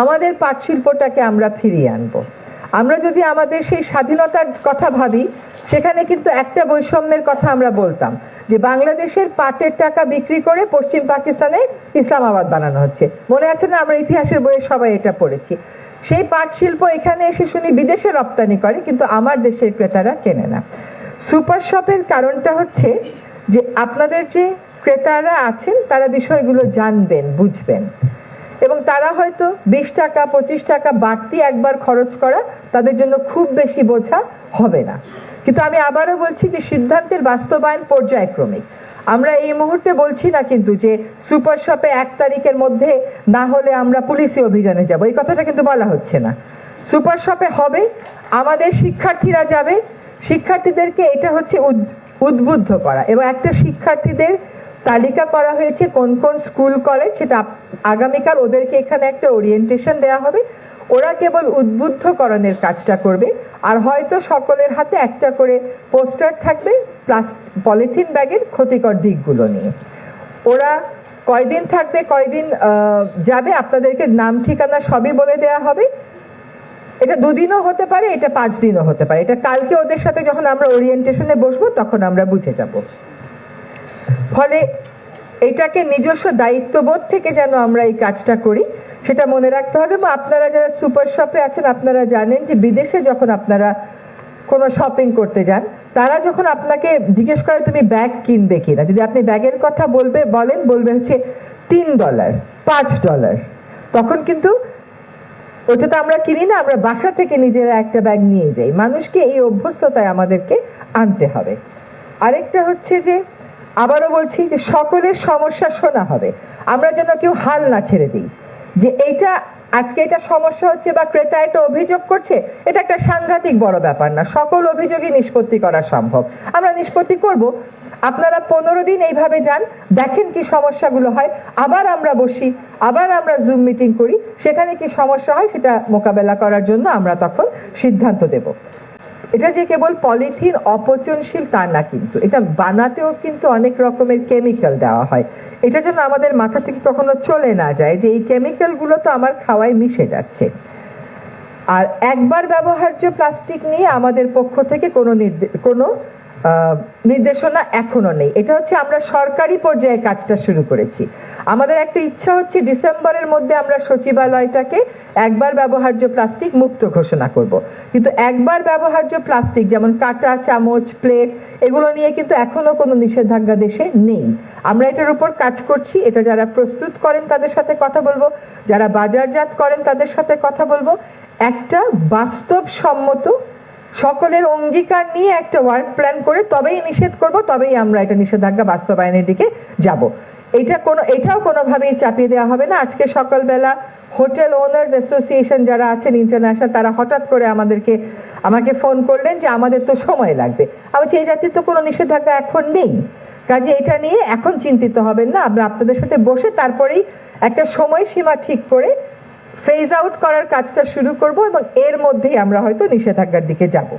আমাদের পাট শিল্পটাকে আমরা ফিরিয়ে আনবো। আমরা যদি আমাদের সেই স্বাধীনতার কথা ভাবি, সেখানে কিন্তু একটা বৈষম্যের কথা আমরা বলতাম যে বাংলাদেশের পাটের টাকা বিক্রি করে পশ্চিম পাকিস্তানে ইসলামাবাদ বানানো হচ্ছে। মনে আছে না? আমরা ইতিহাসের বইয়ে সবাই এটা পড়েছি। সেই পাট শিল্প এখানে এসে শুনি বিদেশে রপ্তানি করে, কিন্তু আমার দেশের ক্রেতারা কেনে না। সুপার শপের কারণটা হচ্ছে যে আপনাদের যে ক্রেতারা আছেন তারা বিষয়গুলো জানবেন, বুঝবেন, এবং তারা হয়তো 20 টাকা 25 টাকা বাড়তি একবার খরচ করা তাদের জন্য খুব বেশি বোঝা হবে না। কিন্তু আমি আবারও বলছি যে সিদ্ধান্তের বাস্তবায়ন পর্যায়ক্রমিক। আমরা এই মুহূর্তে বলছি না কিন্তু যে সুপার শপে 1 তারিখের মধ্যে না হলে আমরা পুলিশি অভিযানে যাব, এই কথাটা কিন্তু বলা হচ্ছে না। সুপার শপে হবে, আমাদের শিক্ষার্থীরা যাবে, শিক্ষার্থীদেরকে এটা হচ্ছে উদ্বুদ্ধ করা, এবং একটা শিক্ষার্থীদের তালিকা করা হয়েছে কোন কোন স্কুল কলেজ, সেটা আগামীকাল ওদেরকে এখানে একটা ওরিয়েন্টেশন দেওয়া হবে। ওরা কেবল উদ্বুদ্ধকরণের কাজটা করবে, আর হয়তো সকলের হাতে একটা করে পোস্টার থাকবে পলিথিন ব্যাগের ক্ষতিকর দিকগুলো নিয়ে। ওরা কয়দিন থাকবে, কয়দিন যাবে, আপনাদেরকে নাম ঠিকানা সবই বলে দেওয়া হবে। এটা 2 দিনও হতে পারে, এটা 5 দিনও হতে পারে। এটা কালকে ওদের সাথে যখন আমরা ওরিয়েন্টেশনে বসবো তখন আমরা বুঝে যাব। ফলে এটাকে নিজস্ব দায়িত্ববোধ থেকে যেন আমরা এই কাজটা করি সেটা মনে রাখতে হবে। এবং আপনারা যারা সুপার শপে আছেন আপনারা জানেন যে বিদেশে যখন আপনারা কোনো শপিং করতে যান, তারা যখন আপনাকে জিজ্ঞেস করে তুমি ব্যাগ কিনবে কিনা, যদি আপনি ব্যাগের কথা বলবে হচ্ছে $3, $5, তখন কিন্তু ওটা তো আমরা কিনি না, আমরা বাসা থেকে নিজেরা একটা ব্যাগ নিয়ে যাই। মানুষকে এই অভ্যস্ততায় আমাদেরকে আনতে হবে। আরেকটা হচ্ছে যে আবারও বলছি যে সকলের সমস্যা শোনা হবে। আমরা যেন কেউ হাল না ছেড়ে দিই যে এইটা আজকে এটা সমস্যা হচ্ছে বা ক্রেতা এটা অভিযোগ করছে, এটা একটা সাংঘাতিক বড় ব্যাপার না। সকল অভিযোগই নিষ্পত্তি করা সম্ভব, আমরা নিষ্পত্তি করব। আপনারা 15 দিন এইভাবে যান, দেখেন কি সমস্যাগুলো হয়, আবার আমরা বসি, আবার আমরা জুম মিটিং করি, সেখানে কি সমস্যা হয় সেটা মোকাবেলা করার জন্য আমরা তখন সিদ্ধান্ত দেব। এটা যে কেবল পলিথিন অপচনশীল তা না, কিন্তু এটা বানাতেও কিন্তু অনেক রকমের কেমিক্যাল দেওয়া হয়। এটা যেন আমাদের মাথা থেকে কখনো চলে না যায় যে এই কেমিক্যাল গুলো তো আমার খাওয়ায় মিশে যাচ্ছে। আর একবার ব্যবহার্য প্লাস্টিক নিয়ে আমাদের পক্ষ থেকে কোনো নির্দেশনা এখনো নেই। এটা হচ্ছে আমরা সরকারি পর্যায়ে কাজটা শুরু করেছি। আমাদের একটা ইচ্ছা হচ্ছে ডিসেম্বরের মধ্যে আমরা সচিবালয়টাকে একবার ব্যবহার্য প্লাস্টিক মুক্ত ঘোষণা করব। কিন্তু একবার ব্যবহার্য প্লাস্টিক যেমন কাঁটা, চামচ, প্লেট, এগুলো নিয়ে কিন্তু এখনো কোনো নিষেধাজ্ঞা দেশে নেই। আমরা এটার উপর কাজ করছি। এটা যারা প্রস্তুত করেন তাদের সাথে কথা বলবো, যারা বাজারজাত করেন তাদের সাথে কথা বলবো। একটা বাস্তবসম্মত সকলের অঙ্গীকার নিয়ে একটা ওয়ার্ক প্ল্যান করে তবেই নিষেধ করব, তবেই আমরা এটা নিষেধাজ্ঞা বাস্তবায়নের দিকে যাব। এটাও কোনোভাবেই চাপিয়ে দেওয়া হবে না। আজকে সকালবেলা হোটেল ওনার্স অ্যাসোসিয়েশন যারা আছেন ইন্টারন্যাশনাল, তারা হঠাৎ করে আমাকে ফোন করলেন যে আমাদের তো সময় লাগবে। আমি বলছি এই জাতীয় তো কোনো নিষেধাজ্ঞা এখন নেই, কাজে এটা নিয়ে এখন চিন্তিত হবেন না। আমরা আপনাদের সাথে বসে তারপরেই একটা সময়সীমা ঠিক করে ফেজ আউট করার কাজটা শুরু করব, এবং এর মধ্যেই আমরা হয়তো নিষেধাজ্ঞার দিকে যাব।